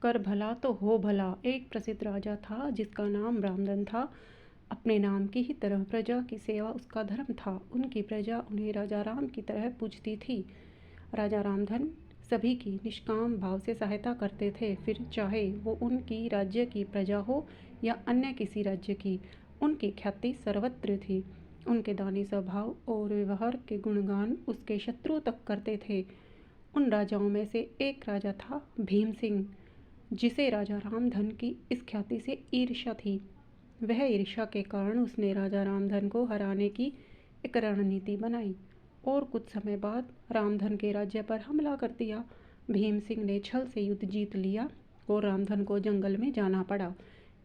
कर भला तो हो भला। एक प्रसिद्ध राजा था जिसका नाम रामधन था। अपने नाम की ही तरह प्रजा की सेवा उसका धर्म था। उनकी प्रजा उन्हें राजा राम की तरह पूजती थी। राजा रामधन सभी की निष्काम भाव से सहायता करते थे, फिर चाहे वो उनकी राज्य की प्रजा हो या अन्य किसी राज्य की। उनकी ख्याति सर्वत्र थी। उनके दानी स्वभाव और व्यवहार के गुणगान उसके शत्रु तक करते थे। उन राजाओं में से एक राजा था भीम सिंह, जिसे राजा रामधन की इस ख्याति से ईर्ष्या थी। वह ईर्ष्या के कारण उसने राजा रामधन को हराने की एक रणनीति बनाई और कुछ समय बाद रामधन के राज्य पर हमला कर दिया। भीम सिंह ने छल से युद्ध जीत लिया और रामधन को जंगल में जाना पड़ा।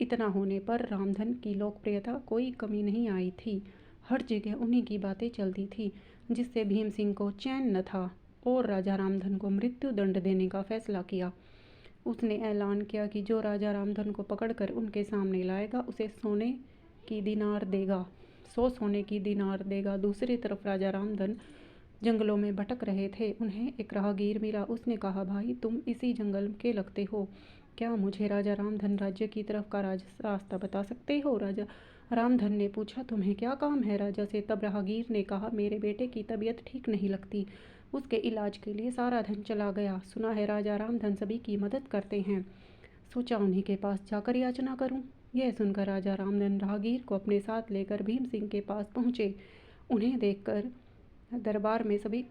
इतना होने पर रामधन की लोकप्रियता कोई कमी नहीं आई थी। हर जगह उन्हीं की बातें चलती थी, जिससे भीम सिंह को चैन न था और राजा रामधन को मृत्यु दंड देने का फैसला किया। उसने ऐलान किया कि जो राजा रामधन को पकड़कर उनके सामने लाएगा उसे सोने की दीनार देगा, 100 सोने की दीनार देगा। दूसरी तरफ राजा रामधन जंगलों में भटक रहे थे। उन्हें एक राहगीर मिला। उसने कहा, भाई तुम इसी जंगल के लगते हो, क्या मुझे राजा रामधन राज्य की तरफ का रास्ता बता सकते हो? राजा रामधन ने पूछा, तुम्हें क्या काम है राजा से? तब राहगीर ने कहा, मेरे बेटे की तबीयत ठीक नहीं लगती, उसके इलाज के लिए सारा धन चला गया। सुना है राजा रामधन सभी की मदद करते हैं, सोचा उन्हीं के पास जाकर याचना करूं। यह सुनकर राजा रामधन राहगीर को अपने साथ लेकर भीम सिंह के पास पहुंचे। उन्हें देखकर दरबार में सभी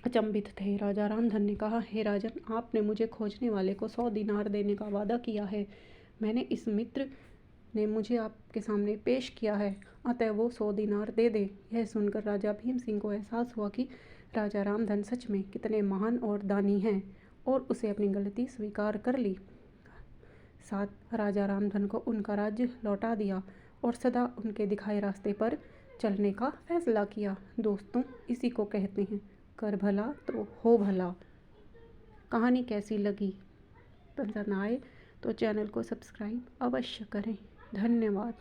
अचंभित थे। राजा रामधन ने कहा, हे राजन, आपने मुझे खोजने वाले को 100 दीनार देने का वादा किया है। मैंने इस मित्र ने मुझे आपके सामने पेश किया है, अतः वो 100 दीनार दे दे। यह सुनकर राजा भीम सिंह को एहसास हुआ कि राजा रामधन सच में कितने महान और दानी हैं और उसे अपनी गलती स्वीकार कर ली। साथ राजा रामधन को उनका राज्य लौटा दिया और सदा उनके दिखाए रास्ते पर चलने का फैसला किया। दोस्तों, इसी को कहते हैं कर भला तो हो भला। कहानी कैसी लगी? पसंद आए तो चैनल को सब्सक्राइब अवश्य करें। धन्यवाद।